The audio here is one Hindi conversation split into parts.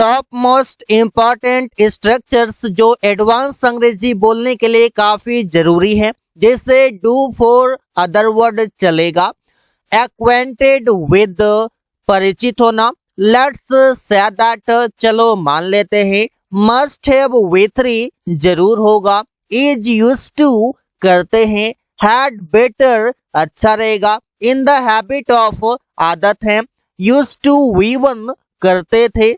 टॉप मोस्ट इम्पॉर्टेंट स्ट्रक्चर्स जो एडवांस अंग्रेजी बोलने के लिए काफी जरूरी है, जैसे डू फॉर अदर वर्ड चलेगा, एक्वेंटेड विद परिचित होना, लेट्स से दैट चलो मान लेते हैं, मस्ट हैव V3 जरूर होगा, इज यूज्ड टू करते हैं, हैड बेटर अच्छा रहेगा, इन द हैबिट ऑफ आदत है, यूज्ड टू V1 करते थे।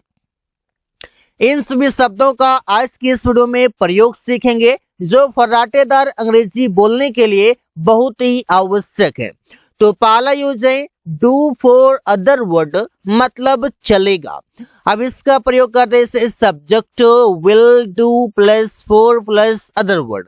इन सभी शब्दों का आज की इस वीडियो में प्रयोग सीखेंगे जो फर्राटेदार अंग्रेजी बोलने के लिए बहुत ही आवश्यक है। तो पहला यूज है डू फॉर अदर वर्ड, मतलब चलेगा। अब इसका प्रयोग करते हैं subject will do plus for plus other word.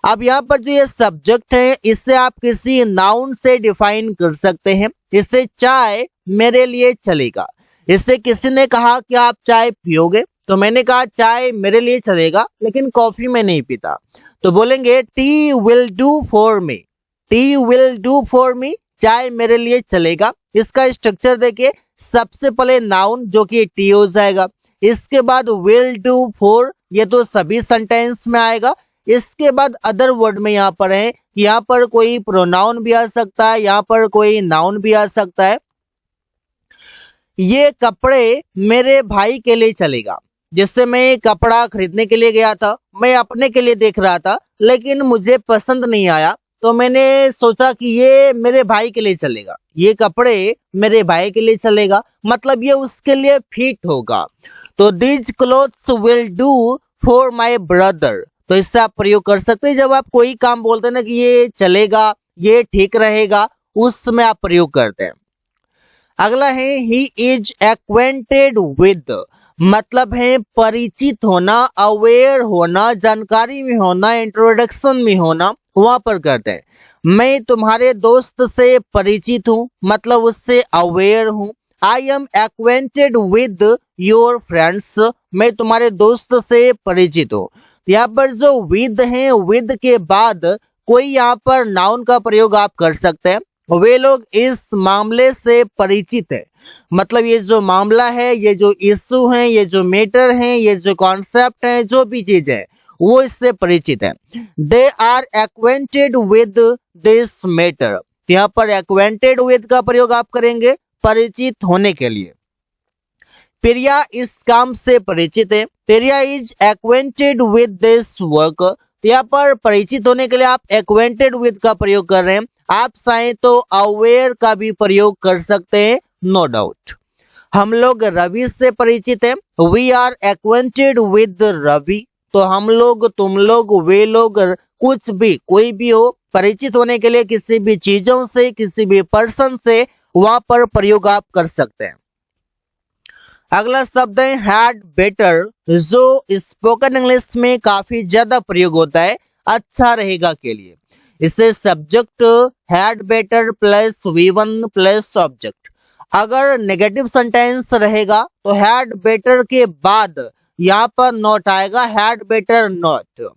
अब यहाँ पर जो ये सब्जेक्ट है इसे आप किसी नाउन से डिफाइन कर सकते हैं। इसे चाय मेरे लिए चलेगा। इससे किसी ने कहा कि आप चाय पियोगे, तो मैंने कहा चाय मेरे लिए चलेगा लेकिन कॉफी में नहीं पीता, तो बोलेंगे T will do for me, T will do for me, चाय मेरे लिए चलेगा। इसका स्ट्रक्चर देखिए, सबसे पहले नाउन जो कि टी हो जाएगा, इसके बाद विल डू फॉर, ये तो सभी सेंटेंस में आएगा। इसके बाद अदर वर्ड में यहाँ पर है, यहाँ पर कोई प्रोनाउन भी आ सकता है, यहाँ पर कोई नाउन भी आ सकता है। ये कपड़े मेरे भाई के लिए चलेगा। जिससे मैं कपड़ा खरीदने के लिए गया था, मैं अपने के लिए देख रहा था लेकिन मुझे पसंद नहीं आया, तो मैंने सोचा कि ये मेरे भाई के लिए चलेगा, ये कपड़े मेरे भाई के लिए चलेगा, मतलब ये उसके लिए फिट होगा। तो these clothes will do for my brother, तो इससे आप प्रयोग कर सकते हैं जब आप कोई काम बोलते हैं ना कि ये चलेगा, ये ठीक रहेगा, उसमें आप प्रयोग करते हैं। अगला है ही इज एक्वेंटेड विद, मतलब है परिचित होना, अवेयर होना, जानकारी में होना, इंट्रोडक्शन में होना, वहां पर करते हैं। मैं तुम्हारे दोस्त से परिचित हूँ, मतलब उससे अवेयर हूँ। I am acquainted with your friends, मैं तुम्हारे दोस्त से परिचित हूँ। यहाँ पर जो विद है, विद के बाद कोई यहाँ पर नाउन का प्रयोग आप कर सकते हैं। वे लोग इस मामले से परिचित है, मतलब ये जो मामला है, ये जो इशू है, ये जो मैटर है, ये जो कॉन्सेप्ट है, जो भी चीज है वो इससे परिचित है। They are acquainted with this matter, यहाँ पर एक्वेंटेड विद का प्रयोग आप करेंगे परिचित होने के लिए। प्रिया इस काम से परिचित है, Priya is acquainted with this work, यहाँ पर परिचित होने के लिए आप एक्वेंटेड विद का प्रयोग कर रहे हैं। आप चाहें तो अवेयर का भी प्रयोग कर सकते हैं, नो डाउट। हम लोग रवि से परिचित हैं, we are acquainted with Ravi, तो हम लोग, तुम लोग, वे लोग, कुछ भी, कोई भी हो, परिचित होने के लिए किसी भी चीजों से, किसी भी पर्सन से वहां पर प्रयोग आप कर सकते हैं। अगला शब्द है हैड बेटर, जो स्पोकन इंग्लिश में काफी ज्यादा प्रयोग होता है अच्छा रहेगा के लिए। इसे subject had better plus V1 plus object. अगर नेगेटिव सेंटेंस रहेगा तो हैड बेटर के बाद यहाँ पर नॉट आएगा, हैड बेटर नॉट।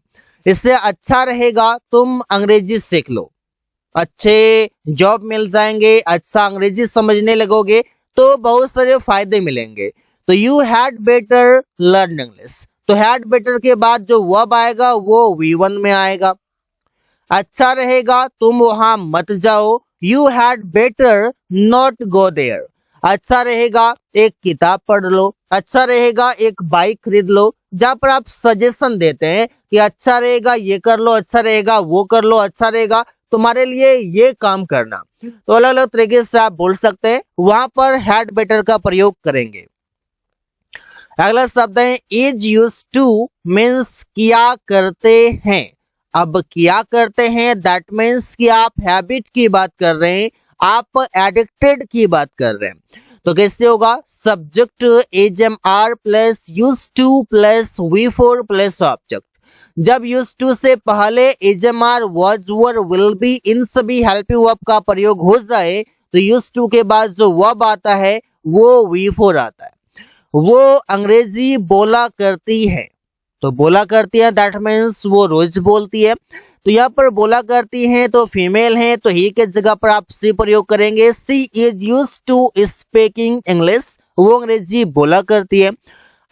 इससे अच्छा रहेगा तुम अंग्रेजी सीख लो, अच्छे जॉब मिल जाएंगे, अच्छा अंग्रेजी समझने लगोगे तो बहुत सारे फायदे मिलेंगे। तो you had better learn English, तो हैड बेटर के बाद जो वर्ब आएगा वो V1 में आएगा। अच्छा रहेगा तुम वहां मत जाओ, you had better not go there. अच्छा रहेगा एक किताब पढ़ लो, अच्छा रहेगा एक बाइक खरीद लो, जहां पर आप सजेशन देते हैं कि अच्छा रहेगा ये कर लो, अच्छा रहेगा वो कर लो, अच्छा रहेगा तुम्हारे लिए ये काम करना, तो अलग अलग तरीके से आप बोल सकते हैं, वहां पर हैड बेटर का प्रयोग करेंगे। अगला शब्द है इज यूज्ड टू, मीन्स किया करते हैं। अब किया करते हैं दैट मीन्स कि आप हैबिट की बात कर रहे हैं, आप एडिक्टेड की बात कर रहे हैं। तो कैसे होगा, subject HMR plus used two plus V4 plus object. जब यूज्ड टू से पहले HMR was were will be in सभी हेल्पिंग वर्ब का प्रयोग हो जाए तो यूज्ड टू के बाद जो वर्ब आता है वो V4 आता है। वो अंग्रेजी बोला करती है, तो बोला करती है दैट मीन्स वो रोज बोलती है। तो यहाँ पर बोला करती है तो फीमेल है, तो ही के जगह पर आप सी प्रयोग करेंगे। She is used to speaking English, वो अंग्रेजी बोला करती है।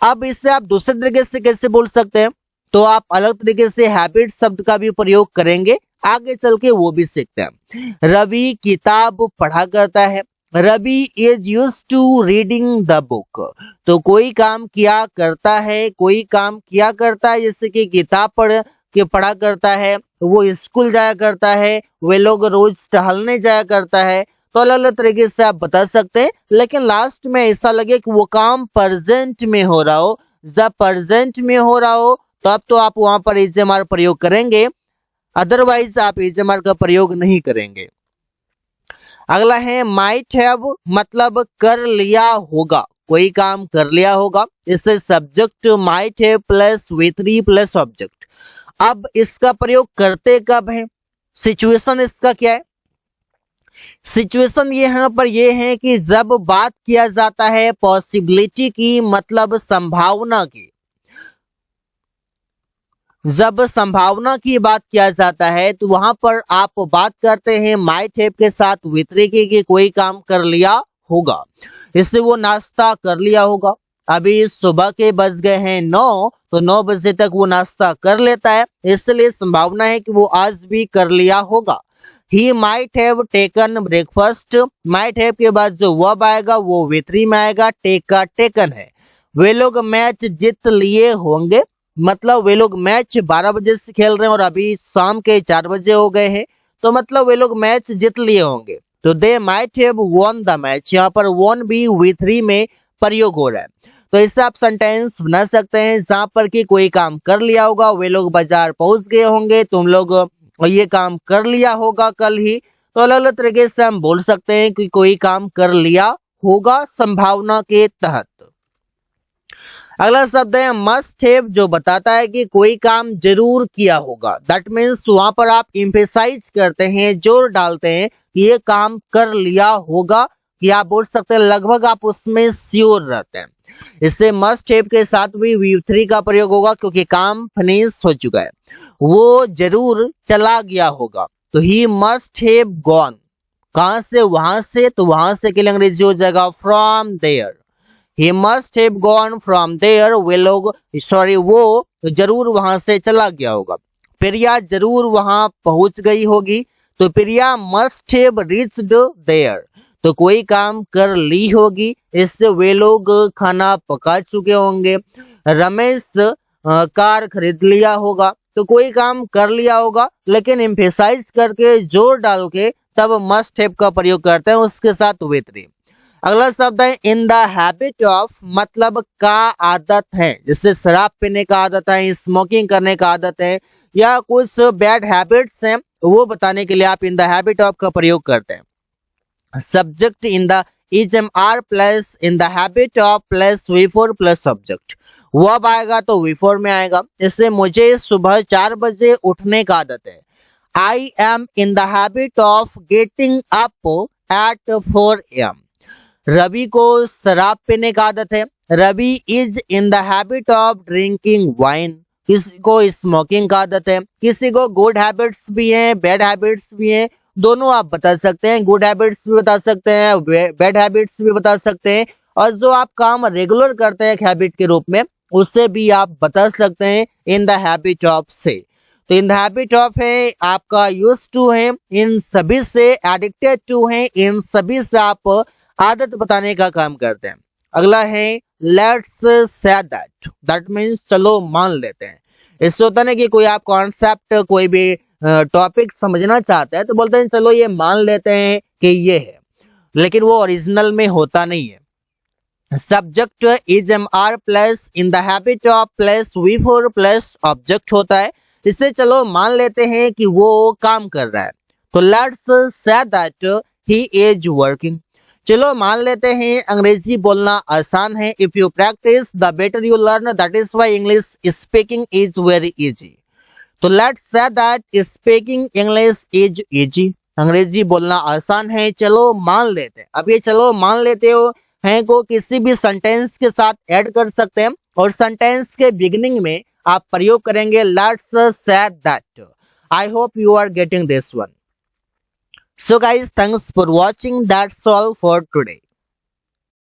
अब इससे आप दूसरे तरीके से कैसे बोल सकते हैं, तो आप अलग तरीके से हैबिट शब्द का भी प्रयोग करेंगे, आगे चल के वो भी सीखते हैं। रवि किताब पढ़ा करता है, Ravi is used to reading the book. तो कोई काम किया करता है, कोई काम किया करता है, जैसे कि किताब पढ़ा करता है, वो स्कूल जाया करता है, वे लोग रोज टहलने जाया करता है। तो अलग अलग तरीके से आप बता सकते हैं, लेकिन लास्ट में ऐसा लगे कि वो काम प्रेजेंट में हो रहा हो, जब प्रेजेंट में हो रहा हो तब तो आप वहां पर एचएमआर प्रयोग करेंगे, अदरवाइज आप एचएमआर का प्रयोग नहीं करेंगे। अगला है माइट हैव, मतलब कर लिया होगा, कोई काम कर लिया होगा, इससे subject might have plus V3 plus object. अब इसका प्रयोग करते कब है, सिचुएशन इसका क्या है, सिचुएशन यहाँ पर ये है कि जब बात किया जाता है पॉसिबिलिटी की, मतलब संभावना की, जब संभावना की बात किया जाता है तो वहां पर आप बात करते हैं माइट हैव के साथ V3 की कोई काम कर लिया होगा, इससे वो नाश्ता कर लिया होगा। अभी सुबह के बज गए हैं 9, तो 9 बजे तक वो नाश्ता कर लेता है, इसलिए संभावना है कि वो आज भी कर लिया होगा। He might have taken breakfast, might have के बाद जो वर्ब आएगा वो V3 में आएगा, टेक का टेकन है। वे लोग मैच जीत लिए होंगे, मतलब वे लोग मैच 12 बजे से खेल रहे हैं और अभी शाम के 4 बजे हो गए हैं, तो मतलब वे लोग मैच जीत लिए होंगे। तो they might have won the match, यहाँ पर वॉन भी V3 में प्रयोग हो रहा है। तो इससे आप सेंटेंस बना सकते हैं जहां पर कि कोई काम कर लिया होगा, वे लोग बाजार पहुंच गए होंगे, तुम लोग ये काम कर लिया होगा कल ही। तो अलग अलग तरीके से हम बोल सकते हैं कि कोई काम कर लिया होगा संभावना के तहत। अगला शब्द है मस्ट हैव, जो बताता है कि कोई काम जरूर किया होगा, दैट मीन्स वहां पर आप इम्फेसाइज करते हैं, जोर डालते हैं कि ये काम कर लिया होगा, कि आप बोल सकते हैं लगभग आप उसमें श्योर रहते हैं। इससे मस्ट हैव के साथ भी V3 का प्रयोग होगा, क्योंकि काम फिनिश हो चुका है। वो जरूर चला गया होगा, तो ही मस्ट हैव गॉन, कहां से, वहां से, तो वहां से के लिए अंग्रेजी हो जाएगा from there. He must have gone from there, वे लोग वो जरूर वहां से चला गया होगा। प्रिया जरूर वहां पहुंच गई होगी, तो प्रिया must have reached there, तो कोई काम कर ली होगी, इससे वे लोग खाना पका चुके होंगे। रमेश कार खरीद लिया होगा, तो कोई काम कर लिया होगा, लेकिन एम्फेसाइज करके जोर डाल के तब मस्ट हैव का प्रयोग करते हैं उसके साथ V3। अगला शब्द है इन द हैबिट ऑफ, मतलब का आदत है, जैसे शराब पीने का आदत है, स्मोकिंग करने का आदत है, या कुछ बैड हैबिट्स हैं, वो बताने के लिए आप इन द हैबिट ऑफ का प्रयोग करते हैं। Subject in the HMR plus in the habit of plus V4 plus subject, verb आएगा तो V4 में आएगा। इससे मुझे सुबह 4 बजे उठने का आदत है, I am in the habit of getting up at 4 AM। Ravi को शराब पीने का आदत है, Ravi is in the habit of drinking wine. किसी को स्मोकिंग का आदत है, किसी को गुड हैबिट्स भी हैं, बैड हैबिट्स भी हैं, दोनों आप बता सकते हैं, गुड हैबिट्स भी बता सकते हैं, बैड हैबिट्स भी बता सकते हैं, और जो आप काम रेगुलर करते हैं एक हैबिट के रूप में, उससे भी आप बता सकते हैं इन द हैबिट ऑफ से। तो इन द हैबिट ऑफ है आपका यूज टू है, इन सभी से एडिक्टेड टू है, इन सभी से आप आदत बताने का काम करते हैं। अगला है let's say that, that means चलो मान लेते हैं। इससे होता है कि कोई आप कॉन्सेप्ट कोई भी टॉपिक समझना चाहते हैं तो बोलते हैं चलो ये मान लेते हैं कि ये है, लेकिन वो ओरिजिनल में होता नहीं है। Subject HMR plus in the habit of plus V4 plus object होता है, इससे चलो मान लेते हैं कि वो काम कर रहा है। तो let's say that he is working, चलो मान लेते हैं अंग्रेजी बोलना आसान है। If you practice the better you learn, that is why English speaking is very easy. तो let's say that speaking English is easy, अंग्रेजी बोलना आसान है, चलो मान लेते हैं। अब ये चलो मान लेते हो हैं को किसी भी सेंटेंस के साथ ऐड कर सकते हैं, और सेंटेंस के बिगिनिंग में आप प्रयोग करेंगे let's say that. I hope you are getting this one. So guys, thanks for watching. That's all for today.